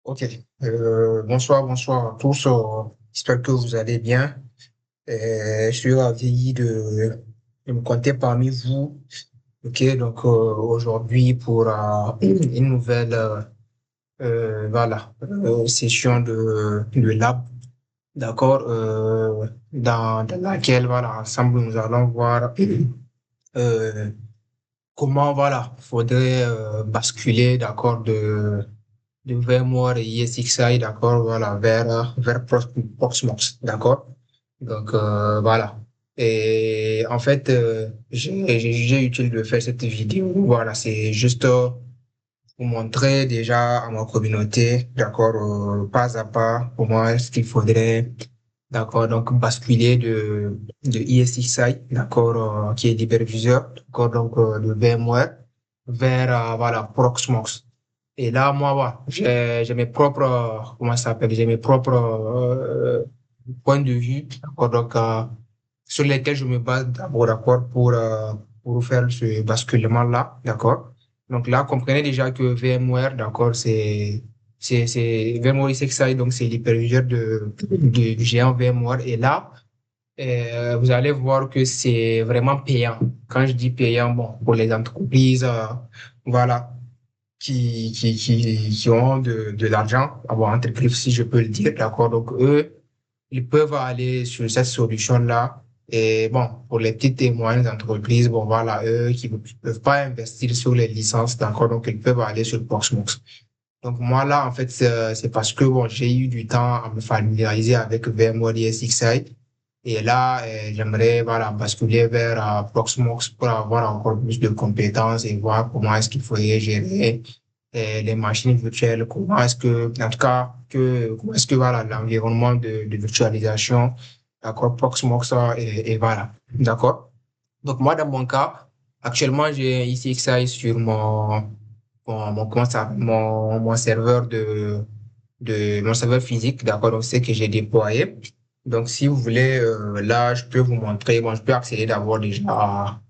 Ok. Bonsoir à tous. J'espère que vous allez bien. Je suis ravi de me compter parmi vous. Ok, donc aujourd'hui pour une nouvelle session de lab, d'accord, dans laquelle voilà ensemble nous allons voir euh, comment voilà faudrait basculer d'accord de VMware et ESXi, d'accord, voilà, vers Proxmox, d'accord? Donc, voilà. Et en fait, j'ai jugé utile de faire cette vidéo. Voilà, c'est juste pour montrer déjà à ma communauté, d'accord, pas à pas, comment est-ce qu'il faudrait, d'accord, donc basculer de ESXi, d'accord, qui est l'hyperviseur, d'accord, donc de VMware, vers, voilà, Proxmox. Et là, moi, voilà, j'ai mes propres, comment ça s'appelle, j'ai mes propres points de vue, d'accord, donc, sur lesquels je me base d'abord, d'accord, pour faire ce basculement-là, d'accord. Donc là, comprenez déjà que VMware, d'accord, c'est VMware ESXi, donc c'est l'hyperviseur du géant VMware. Et là, vous allez voir que c'est vraiment payant. Quand je dis payant, bon, pour les entreprises, voilà, qui ont de l'argent, avoir entreprise, si je peux le dire, d'accord? Donc, eux, ils peuvent aller sur cette solution-là. Et bon, pour les petites et moyennes entreprises, bon, voilà, eux qui ne peuvent pas investir sur les licences, d'accord? Donc, ils peuvent aller sur Proxmox. Donc, moi, là, en fait, c'est parce que, bon, j'ai eu du temps à me familiariser avec VMware ESXi. Et là, j'aimerais, voilà, basculer vers Proxmox pour avoir encore plus de compétences et voir comment est-ce qu'il faudrait gérer les machines virtuelles, comment est-ce que, en tout cas, comment est-ce que, voilà, l'environnement de virtualisation, d'accord, Proxmox, et voilà, d'accord. Donc, moi, dans mon cas, actuellement, j'ai ici XI sur comment ça, mon serveur mon serveur physique, d'accord, donc c'est que j'ai déployé. Donc, si vous voulez, là, je peux vous montrer, bon, je peux accéder d'abord déjà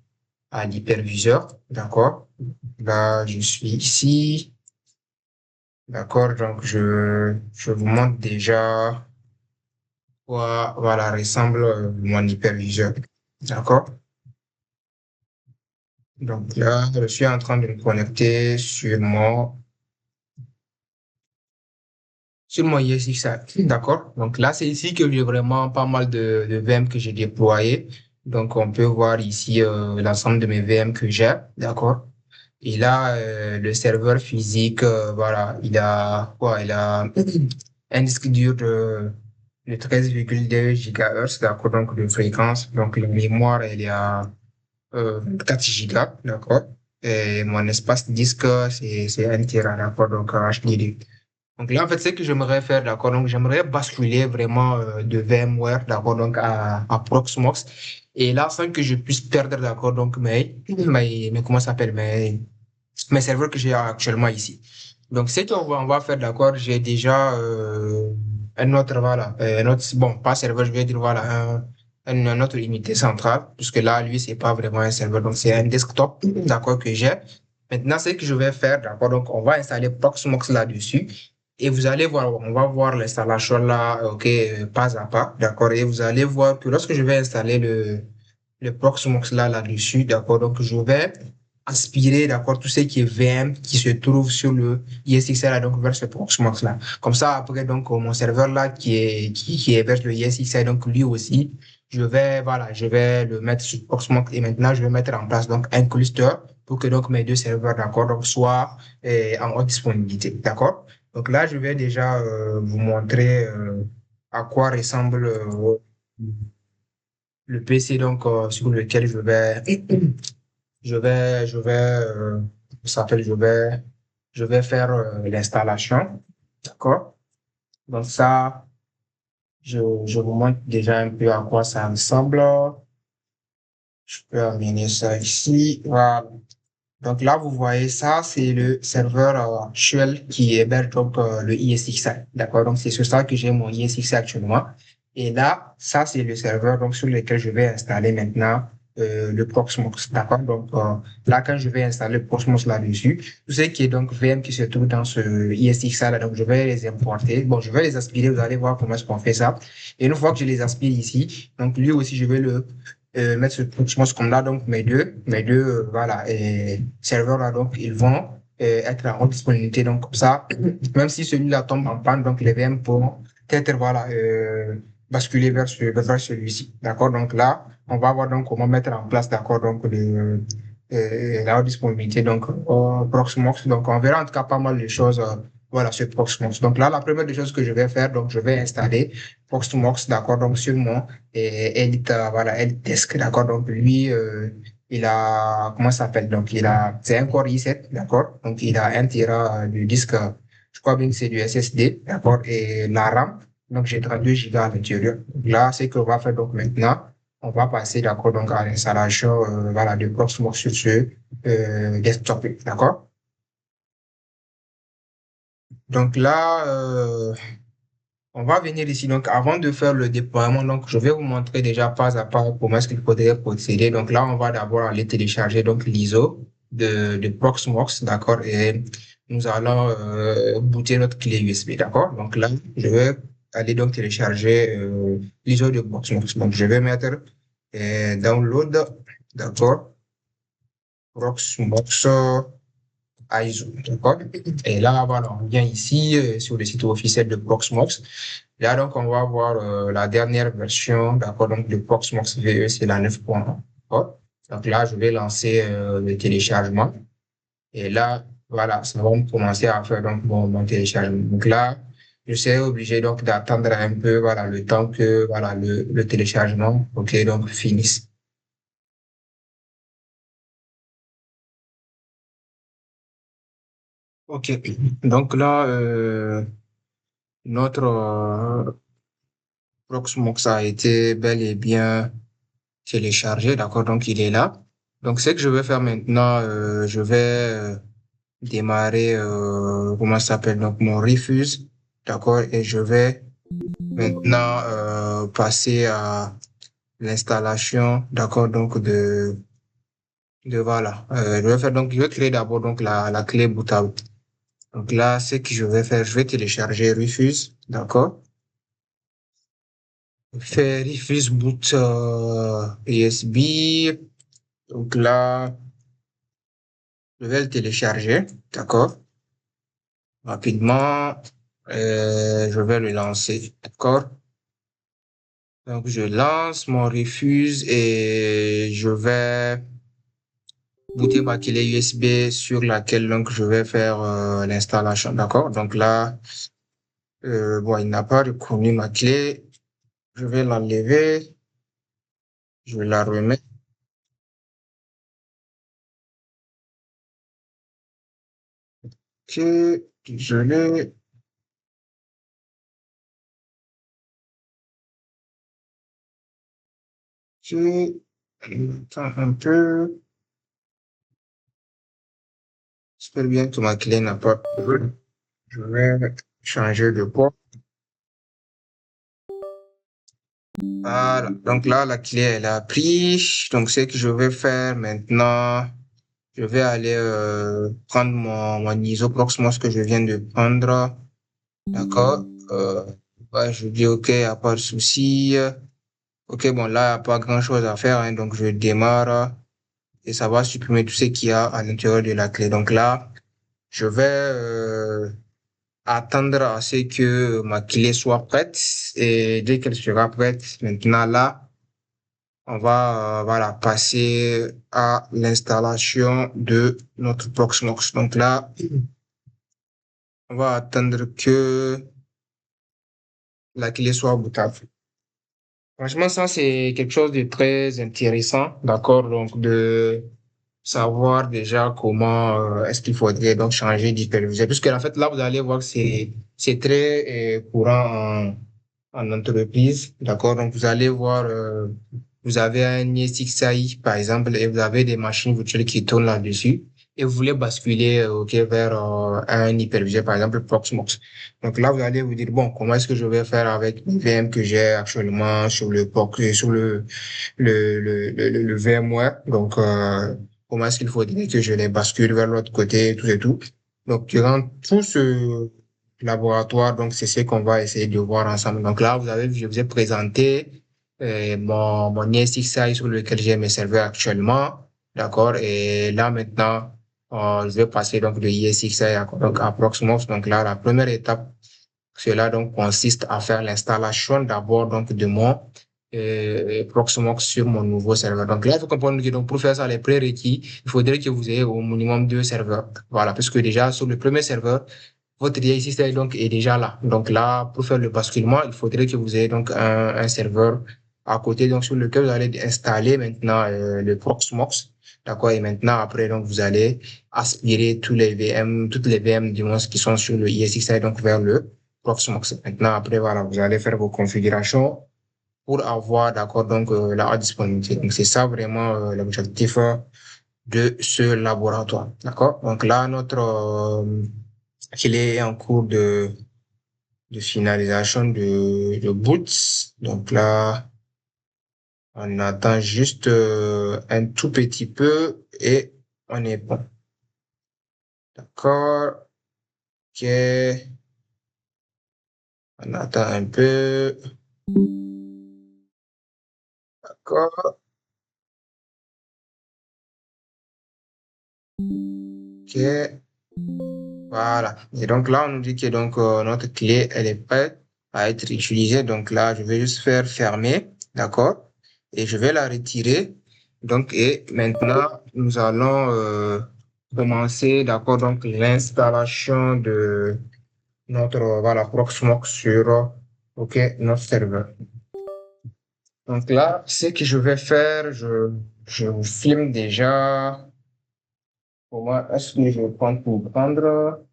à l'hyperviseur, d'accord. Là, je suis ici. D'accord, donc je vous montre déjà quoi, voilà, ressemble mon hyperviseur. D'accord? Donc là, je suis en train de me connecter sur mon ESXi. D'accord? Donc là, c'est ici que j'ai vraiment pas mal de VM que j'ai déployé. Donc on peut voir ici l'ensemble de mes VM que j'ai. D'accord? Et là, le serveur physique, voilà, il a quoi? Il a un disque dur de 13,2 GHz, d'accord, donc de fréquence. Donc la mémoire, elle est à 4 gigas, d'accord. Et mon espace disque, c'est 1 Tera, d'accord, donc HDD. Donc là, en fait, c'est que j'aimerais faire, d'accord, donc j'aimerais basculer vraiment de VMware, d'accord, donc à Proxmox. Et là, sans que je puisse perdre, d'accord, donc comment ça s'appelle, mes serveurs que j'ai actuellement ici. Donc, ce on va faire, d'accord, j'ai déjà un autre, voilà, un autre, bon, pas serveur, je vais dire, voilà, un autre unité centrale, puisque là, lui, c'est pas vraiment un serveur, donc c'est un desktop, d'accord, que j'ai. Maintenant, ce que je vais faire, d'accord, donc on va installer Proxmox là-dessus. Et vous allez voir, on va voir l'installation là, ok, pas à pas, d'accord, et vous allez voir que lorsque je vais installer le Proxmox là-dessus, d'accord, donc je vais aspirer, d'accord, tout ce qui est VM qui se trouve sur le ESXi, donc vers ce Proxmox là. Comme ça, après, donc, mon serveur là qui est vers le ESXi, donc lui aussi, voilà, je vais le mettre sur Proxmox et maintenant, je vais mettre en place, donc, un cluster pour que, donc, mes deux serveurs, d'accord, donc, soient en haute disponibilité, d'accord? Donc là, je vais déjà vous montrer à quoi ressemble le PC, donc, sur lequel ça s'appelle, je vais faire l'installation. D'accord? Donc ça, je vous montre déjà un peu à quoi ça ressemble. Je peux amener ça ici. Voilà. Donc là, vous voyez ça, c'est le serveur Shell qui héberge donc le ISXi. D'accord? Donc c'est sur ça que j'ai mon ISXi actuellement. Et là, ça, c'est le serveur donc sur lequel je vais installer maintenant. le Proxmox, d'accord? Donc, là, quand je vais installer le Proxmox là-dessus, tout ce qui est donc VM qui se trouve dans ce ISXA là, donc je vais les importer. Bon, je vais les aspirer, vous allez voir comment est-ce qu'on fait ça. Et une fois que je les aspire ici, donc lui aussi, je vais le mettre ce Proxmox comme là, donc mes deux voilà, et serveurs là, donc ils vont être en haute disponibilité. Donc, comme ça, même si celui-là tombe en panne, donc les VM pourront peut-être, voilà, basculer vers celui-ci. D'accord? Donc là, on va voir donc comment mettre en place, d'accord, donc la haute disponibilité, donc Proxmox. Donc, on verra en tout cas pas mal de choses, voilà, sur Proxmox. Donc là, la première des choses que je vais faire, donc je vais installer Proxmox, d'accord, donc sur mon Elite, voilà, Elite Desk, d'accord. Donc lui, il a, comment ça s'appelle? Donc c'est un Core i7, d'accord. Donc il a 1 Tera de disque, je crois bien que c'est du SSD, d'accord, et la RAM. Donc j'ai 32 gigas à l'intérieur. Donc là, c'est qu'on va faire donc maintenant. On va passer, d'accord, donc à l'installation, voilà, de Proxmox sur ce desktop, d'accord? Donc là, on va venir ici. Donc, avant de faire le déploiement, donc, je vais vous montrer déjà pas à pas comment est-ce qu'il faudrait procéder. Donc là, on va d'abord aller télécharger donc l'ISO de Proxmox, d'accord? Et nous allons booter notre clé USB, d'accord? Donc là, je vais aller donc télécharger l'ISO de Proxmox. Donc, je vais mettre download, d'accord? Proxmox ISO, d'accord? Et là, voilà, on vient ici sur le site officiel de Proxmox. Là, donc, on va voir la dernière version, d'accord, donc de Proxmox VE, c'est la 9.1. D'accord. Donc là, je vais lancer le téléchargement. Et là, voilà, ça va me commencer à faire donc mon téléchargement. Donc là, je serai obligé donc d'attendre un peu, voilà, le temps que voilà le téléchargement, ok, donc finisse. Ok. Donc là, notre Proxmox a été bel et bien téléchargé, d'accord? Donc, il est là. Donc, ce que je vais faire maintenant, je vais démarrer, comment ça s'appelle? Donc, mon Refuse, d'accord? Et je vais maintenant passer à l'installation, d'accord? Donc, de voilà. Je vais faire donc, je vais créer d'abord donc la clé bootable. Donc là, ce que je vais faire, je vais télécharger Refuse, d'accord? Faire Refuse boot USB. Donc là, je vais le télécharger, d'accord? Rapidement, je vais le lancer, d'accord? Donc, je lance mon refuse et je vais booter ma clé USB sur laquelle donc je vais faire l'installation, d'accord? Donc là, bon, il n'a pas reconnu ma clé. Je vais l'enlever, je vais la remettre. Que je l'ai, que, attends un peu. J'espère bien que ma clé n'a pas. Je vais changer de port. Voilà. Donc là, la clé, elle a pris. Donc, ce que je vais faire maintenant, je vais aller prendre mon ISO Proxmox que je viens de prendre. D'accord? Ouais, je dis OK, y a pas de souci. OK, bon, là, y a pas grand-chose à faire, hein, donc je démarre et ça va supprimer tout ce qu'il y a à l'intérieur de la clé. Donc là, je vais attendre à ce que ma clé soit prête et dès qu'elle sera prête, maintenant là, on va voilà, passer à l'installation de notre Proxmox. Donc là, on va attendre que la clé soit bootable. Franchement, ça, c'est quelque chose de très intéressant, d'accord? Donc, de savoir déjà comment est-ce qu'il faudrait donc changer d'hyperviseur. Puisque en fait, là, vous allez voir que c'est très courant en entreprise, d'accord? Donc, vous allez voir, vous avez un ESXi, par exemple, et vous avez des machines virtuelles qui tournent là-dessus. et vous voulez basculer ok, vers un hyperviseur, par exemple Proxmox. Donc là, vous allez vous dire, bon, comment est-ce que je vais faire avec les VM que j'ai actuellement sur sur le VMware. Donc, comment est-ce qu'il faudrait que je les bascule vers l'autre côté, tout et tout. Donc, durant tout ce laboratoire, donc c'est ce qu'on va essayer de voir ensemble. Donc là, je vous ai présenté mon ESXi sur lequel j'ai mes serveurs actuellement. D'accord? Et là, maintenant, je vais passer donc de ESXi à Proxmox. Donc là, la première étape, cela donc consiste à faire l'installation d'abord donc de mon Proxmox sur mon nouveau serveur. Donc là, il faut comprendre que donc pour faire ça, les prérequis, il faudrait que vous ayez au minimum deux serveurs. Voilà, parce que déjà sur le premier serveur, votre DI système donc est déjà là. Donc là, pour faire le basculement, il faudrait que vous ayez donc un serveur à côté donc sur lequel vous allez installer maintenant le Proxmox. D'accord? Et maintenant, après, donc, vous allez aspirer toutes les VM du moins qui sont sur le ESXi donc vers le Proxmox. Maintenant, après, voilà, vous allez faire vos configurations pour avoir, d'accord, donc, la haute disponibilité. Donc, c'est ça vraiment l'objectif de ce laboratoire. D'accord? Donc là, il est en cours de finalisation de boots. Donc là, on attend juste un tout petit peu et on est bon. D'accord? Ok. On attend un peu. D'accord. Ok. Voilà. Et donc là, on nous dit que donc notre clé, elle est prête à être utilisée. Donc là, je vais juste faire fermer. D'accord? Et je vais la retirer. Donc, et maintenant, nous allons commencer, d'accord, donc l'installation de notre, voilà, Proxmox sur, OK, notre serveur. Donc là, ce que je vais faire, je vous filme déjà. Pour moi, est-ce que je vais prendre pour prendre?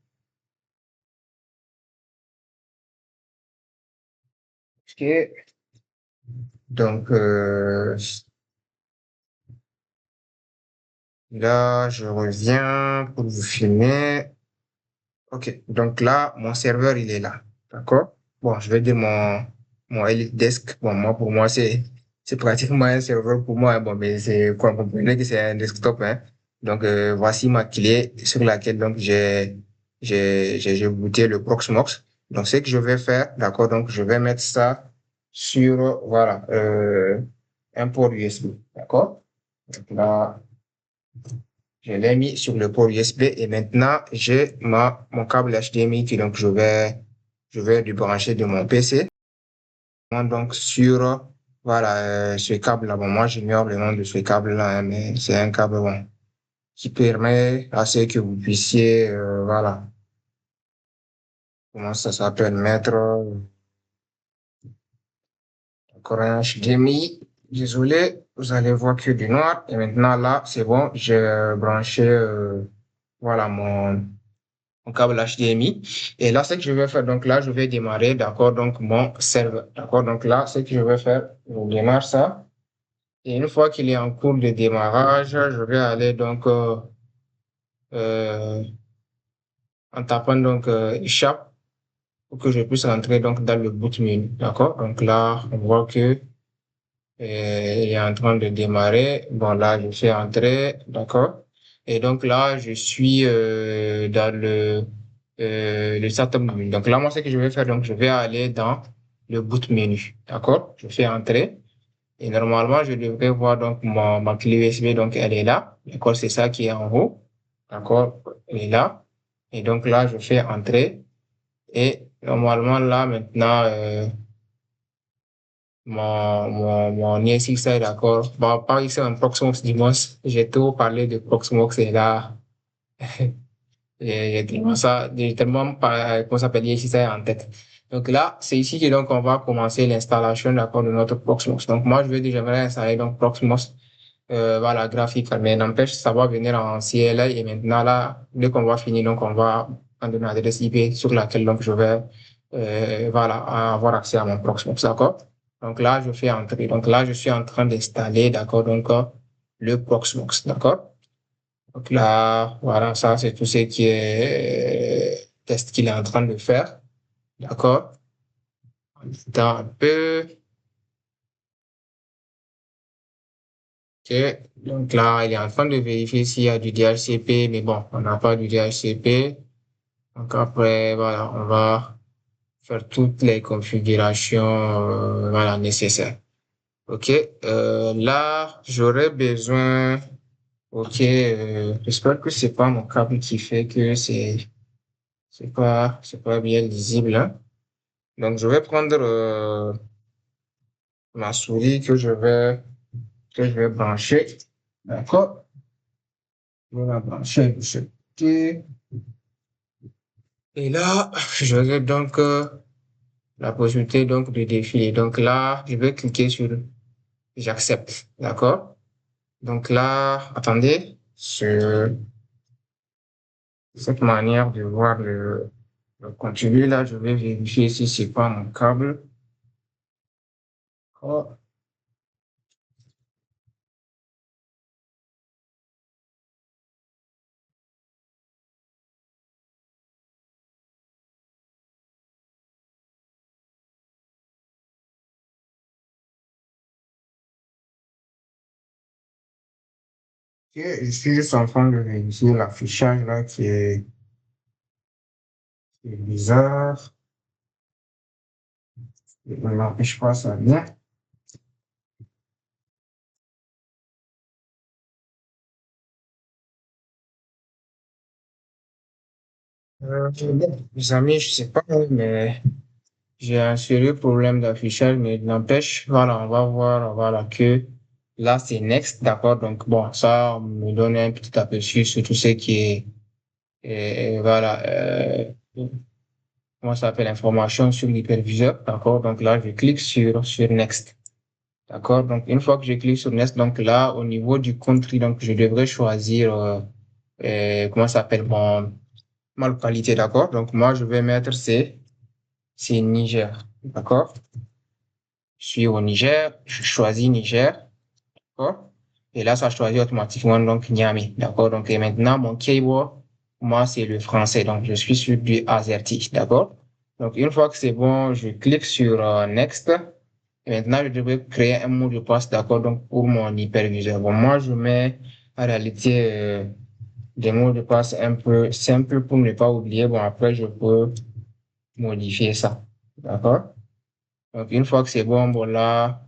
OK. Donc, là, je reviens pour vous filmer. OK. Donc là, mon serveur, il est là. D'accord? Bon, je vais dire mon Elite Desk. Bon, moi, pour moi, c'est pratiquement un serveur pour moi, hein. Bon, mais vous comprenez que c'est un desktop, hein. Donc, voici ma clé sur laquelle, donc, j'ai booté le Proxmox. Donc, ce que je vais faire, d'accord? Donc, je vais mettre ça sur, voilà, un port USB. D'accord? Donc là, je l'ai mis sur le port USB et maintenant j'ai mon câble HDMI qui donc je vais le brancher de mon PC. Donc sur voilà ce câble là, bon moi j'ignore le nom de ce câble là, hein, mais c'est un câble bon qui permet à ce que vous puissiez voilà comment ça s'appelle mettre encore un HDMI. Désolé, vous allez voir que du noir et maintenant là c'est bon, j'ai branché voilà mon câble HDMI. Et là, ce que je vais faire, donc là, je vais démarrer, d'accord, donc mon serveur. D'accord, donc là, ce que je vais faire, je démarre ça. Et une fois qu'il est en cours de démarrage, je vais aller donc euh, en tapant donc échappe pour que je puisse rentrer donc dans le boot menu. D'accord, donc là, on voit que il est en train de démarrer. Bon, là, je fais entrer, d'accord. Et donc là, je suis dans le startup menu. Donc là, moi, ce que je vais faire, donc je vais aller dans le boot menu, d'accord. Je fais entrer et normalement, je devrais voir donc ma clé USB, donc elle est là. D'accord, c'est ça qui est en haut, d'accord. Elle est là. Et donc là, je fais entrer et normalement là maintenant. Mon ESXi est d'accord. Bon, pas ici en Proxmox dimanche. J'ai trop parlé de Proxmox et là, j'ai tellement pas, comment ça s'appelle, ESXi en tête. Donc là, c'est ici que donc on va commencer l'installation, d'accord, de notre Proxmox. Donc moi, j'aimerais installer donc Proxmox, voilà, graphique. Mais n'empêche, ça va venir en CLI et maintenant là, dès qu'on va finir, donc on va prendre une adresse IP sur laquelle donc je vais, voilà, avoir accès à mon Proxmox, d'accord? Donc là, je fais entrer. Donc là, je suis en train d'installer, d'accord, donc le Proxmox, d'accord? Donc là, voilà, ça, c'est tout ce qui est test qu'il est en train de faire. D'accord? Dans un peu. OK. Donc là, il est en train de vérifier s'il y a du DHCP, mais bon, on n'a pas du DHCP. Donc après, voilà, on va faire toutes les configurations, voilà, nécessaires. OK. Là, j'aurais besoin. OK. J'espère que c'est pas mon câble qui fait que c'est pas bien lisible, hein. Donc, je vais prendre ma souris que je vais brancher. D'accord? Je vais la brancher de ce côté. Et là, j'aurai donc la possibilité donc de défiler. Donc là, je vais cliquer sur j'accepte. D'accord? Donc là, attendez, cette manière de voir le contenu là, je vais vérifier si c'est pas mon câble. Oh. Ok, je suis juste en train de vérifier l'affichage là qui est bizarre. On n'empêche pas ça bien. Bon, mes amis, je sais pas, mais j'ai un sérieux problème d'affichage, mais n'empêche, voilà, on va voir, voilà, que là, c'est next, d'accord? Donc, bon, ça me donne un petit aperçu sur tout ce qui est, voilà, comment ça s'appelle, information sur l'hyperviseur, d'accord? Donc là, je clique sur next. D'accord? Donc, une fois que je clique sur Next, donc là, au niveau du country, donc je devrais choisir, comment ça s'appelle, ma localité, d'accord? Donc, moi, je vais mettre c'est Niger, d'accord? Je suis au Niger, je choisis Niger, d'accord? Et là, ça choisit automatiquement, donc, Niamey, d'accord? Donc, et maintenant, mon keyword, moi, c'est le français, donc je suis sur du AZERTY, d'accord? Donc, une fois que c'est bon, je clique sur Next. Et maintenant, je devrais créer un mot de passe, d'accord, donc pour mon hyperviseur. Bon, moi, je mets en réalité des mots de passe un peu simples pour ne pas oublier. Bon, après, je peux modifier ça, d'accord? Donc, une fois que c'est bon, bon, là,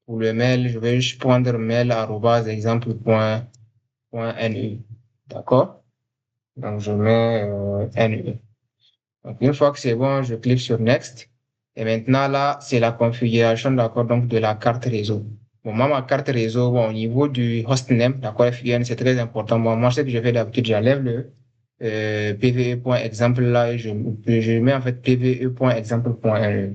pour le mail, je vais juste prendre mail@exemple.nu, d'accord? Donc, je mets NE. Donc, une fois que c'est bon, je clique sur Next. Et maintenant, là, c'est la configuration, d'accord, donc de la carte réseau. Bon, moi, ma carte réseau, bon, au niveau du hostname, d'accord, FIN, c'est très important. Bon, moi, ce que je fais d'habitude, j'enlève le pve.exemple là et je mets en fait pve.exemple.1.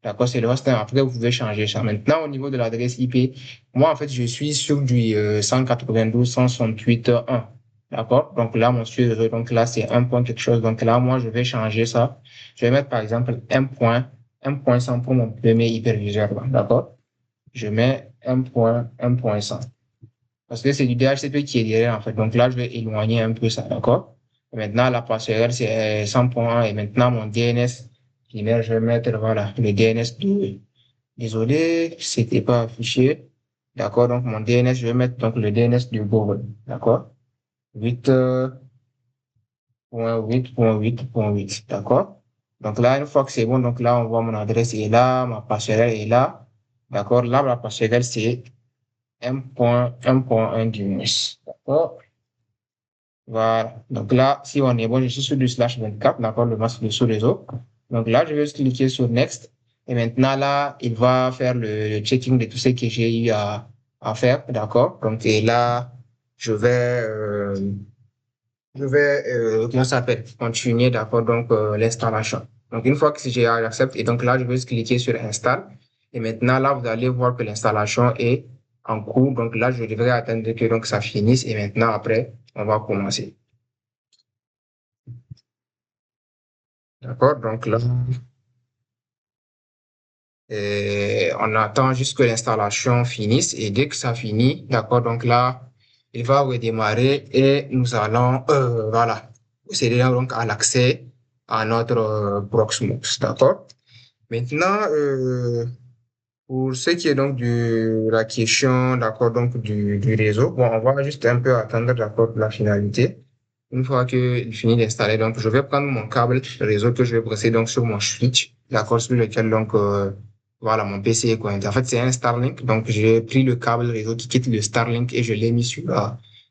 D'accord, c'est le hostname. Après, vous pouvez changer ça. Maintenant, au niveau de l'adresse IP, moi, en fait, je suis sur du 192.168.1. D'accord? Donc là, mon sujet, donc là, c'est un point quelque chose. Donc là, moi, je vais changer ça. Je vais mettre, par exemple, un point 100 pour mon premier hyperviseur. D'accord? Je mets un point 100. Parce que c'est du DHCP qui est derrière, en fait. Donc là, je vais éloigner un peu ça. D'accord? Et maintenant, la passerelle, c'est 100.1. Et maintenant, mon DNS, je vais mettre, voilà, le DNS de, désolé, c'était pas affiché. D'accord? Donc, mon DNS, je vais mettre donc le DNS du Google. D'accord? 8.8.8.8, d'accord? Donc là, une fois que c'est bon, donc là, on voit mon adresse est là, ma passerelle est là, d'accord? Là, la passerelle, c'est 1.1.1 du minus, d'accord? Voilà. Donc là, si on est bon, je suis sur du /24, d'accord, le masque de sous réseau. Donc là, je vais juste cliquer sur Next. Et maintenant, là, il va faire le checking de tout ce que j'ai eu à faire, d'accord? Donc, et là, je vais, comment ça s'appelle, continuer, d'accord, donc l'installation. Donc, une fois que j'accepte, et donc là, je vais cliquer sur Install. Et maintenant, là, vous allez voir que l'installation est en cours. Donc là, je devrais attendre que donc, ça finisse. Et maintenant, après, on va commencer. D'accord? Donc là, on attend juste que l'installation finisse. Et dès que ça finit, d'accord, donc là, il va redémarrer et nous allons, voilà, procéder donc à l'accès à notre Proxmox, d'accord? Maintenant, pour ce qui est donc de la question, d'accord, donc du réseau, bon, on va juste un peu attendre, d'accord, la finalité. Une fois qu'il finit d'installer, donc, je vais prendre mon câble réseau que je vais brosser donc sur mon switch, d'accord, sur lequel donc, voilà, mon PC est connecté. En fait, c'est un Starlink, donc j'ai pris le câble réseau qui quitte le Starlink et je l'ai mis sur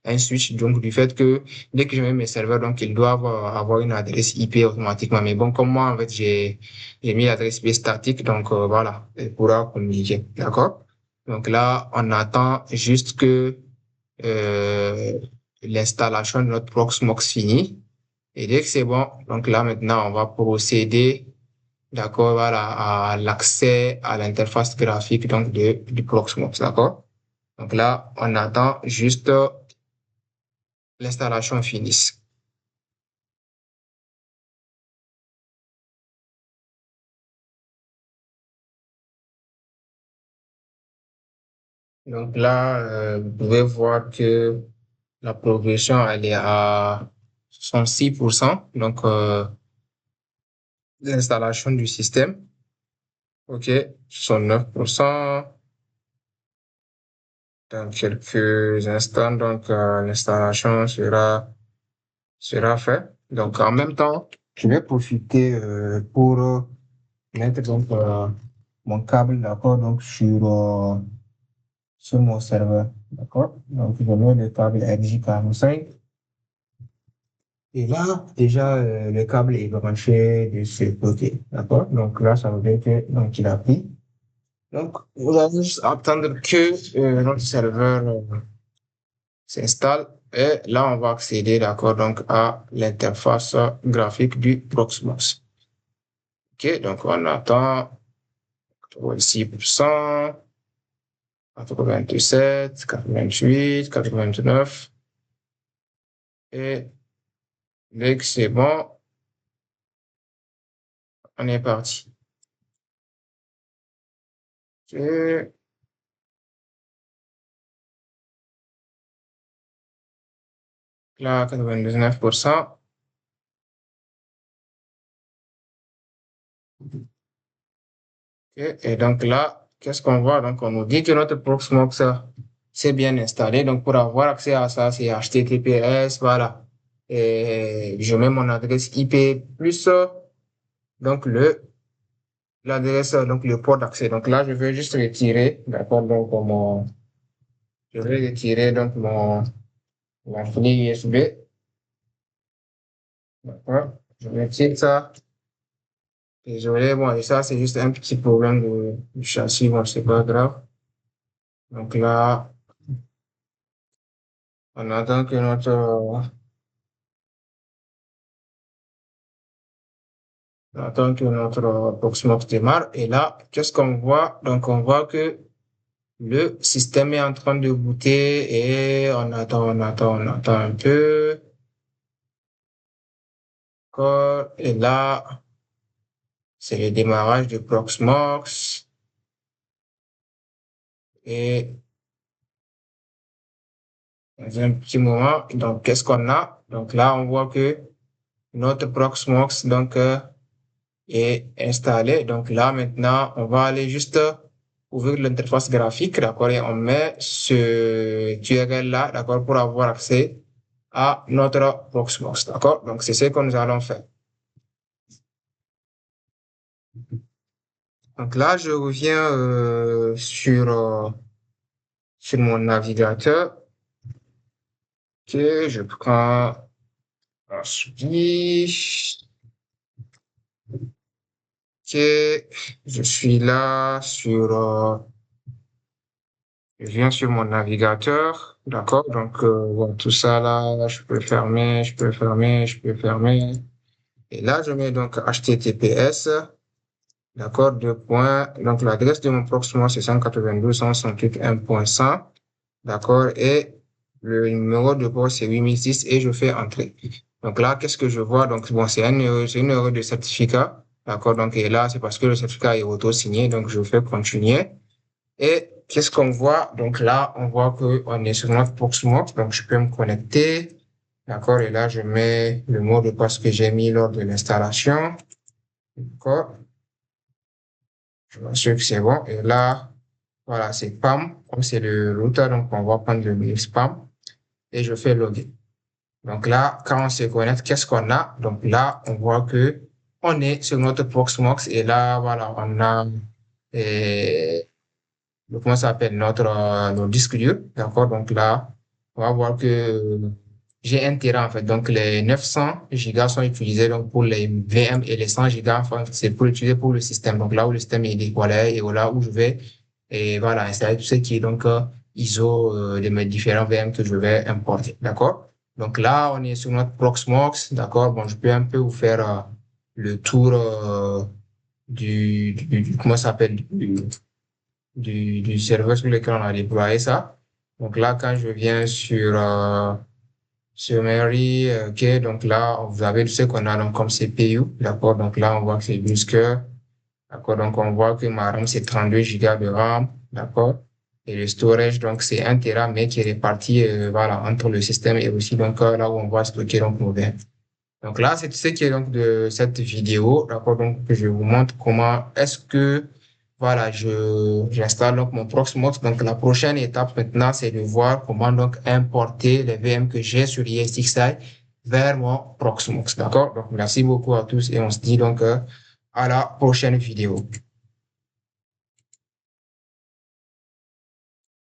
un switch, donc du fait que dès que je mets mes serveurs, donc ils doivent avoir une adresse IP automatiquement. Mais bon, comme moi, en fait, j'ai mis l'adresse IP statique, donc voilà, elle pourra communiquer, d'accord? Donc là, on attend juste que euh, l'installation de notre Proxmox finit. Et dès que c'est bon, donc là maintenant, on va procéder, d'accord, voilà, à l'accès à l'interface graphique donc du Proxmox, d'accord? Donc là, on attend juste l'installation finisse. Donc là, vous pouvez voir que la progression, elle est à 66%. Donc, l'installation du système. OK. 69%. Dans quelques instants, donc, l'installation sera faite. Donc, en même temps, je vais profiter, pour mettre donc, mon câble, d'accord, donc, sur mon serveur. D'accord? Donc, je mets le câble RJ45. Et là, déjà, le câble est branché de ce côté. D'accord? Donc là, ça veut dire que, donc, il a pris. Donc, vous allez juste attendre que notre serveur s'installe. Et là, on va accéder, d'accord, donc, à l'interface graphique du Proxmox. OK? Donc, on attend 86%, 87, 88, 89. Et dès que c'est bon, on est parti. OK. Là, 99%. Et donc là, qu'est-ce qu'on voit? Donc, on nous dit que notre Proxmox c'est bien installé. Donc, pour avoir accès à ça, c'est HTTPS, voilà. Et je mets mon adresse IP plus, donc l'adresse, donc le port d'accès. Donc là, je vais juste retirer, d'accord, donc je vais retirer donc la clé USB, d'accord. Je retire ça. Désolé, bon, et ça, c'est juste un petit problème du châssis, bon, c'est pas grave. Donc là, on attend que notre Proxmox démarre. Et là, qu'est-ce qu'on voit? Donc, on voit que le système est en train de booter et on attend un peu. D'accord. Et là, c'est le démarrage du Proxmox. Et dans un petit moment, donc, qu'est-ce qu'on a? Donc là, on voit que notre Proxmox, donc, est installé. Donc là, maintenant, on va aller juste ouvrir l'interface graphique, d'accord, et on met ce URL-là, d'accord, pour avoir accès à notre Proxmox, d'accord? Donc, c'est ce que nous allons faire. Donc là, je reviens sur mon navigateur que je prends ensuite que je suis là je viens sur mon navigateur, d'accord? Donc, voilà, tout ça là, je peux fermer, je peux fermer, je peux fermer. Et là, je mets donc HTTPS, d'accord, deux points. Donc, l'adresse de mon Proxmox, c'est 192.168.1.100, d'accord? Et le numéro de port, c'est 8006 et je fais entrer. Donc là, qu'est-ce que je vois? Donc, bon, c'est une erreur de certificat, d'accord? Donc, et là, c'est parce que le certificat est auto-signé, donc je fais continuer. Et qu'est-ce qu'on voit? Donc là, on voit que on est sur notre Proxmox, donc je peux me connecter. D'accord? Et là, je mets le mot de passe que j'ai mis lors de l'installation. D'accord? Je m'assure que c'est bon. Et là, voilà, c'est PAM. Comme c'est le routeur, donc on va prendre le mail spam et je fais login. Donc là, quand on se connecte, qu'est-ce qu'on a? Donc là, on voit que on est sur notre Proxmox et là, voilà, on a, comment ça s'appelle, notre disque dur. D'accord? Donc là, on va voir que j'ai 1 Tera en fait. Donc les 900 gigas sont utilisés donc pour les VM et les 100 gigas, enfin, c'est pour utiliser pour le système. Donc là où le système est dévoilé et là où je vais, et voilà, installer tout ce qui est donc ISO de mes différents VM que je vais importer. D'accord? Donc là, on est sur notre Proxmox. D'accord? Bon, je peux un peu vous faire le tour comment ça s'appelle, du serveur sur lequel on a déployé ça. Donc là, quand je viens sur Mary, ok, donc là, vous avez ce qu'on a donc comme CPU, d'accord, donc là, on voit que c'est 12 cœurs, d'accord, donc on voit que ma RAM, c'est 32 gigas de RAM, d'accord, et le storage, donc c'est 1 Tera, mais qui est réparti, voilà, entre le système et aussi, donc, là où on va stocker, donc, nos VM. Donc là, c'est ce qui est donc de cette vidéo, d'accord? Donc, je vous montre comment est-ce que, voilà, j'installe donc mon Proxmox. Donc, la prochaine étape maintenant, c'est de voir comment donc importer les VM que j'ai sur ESXi vers mon Proxmox, d'accord? Donc, merci beaucoup à tous et on se dit donc à la prochaine vidéo.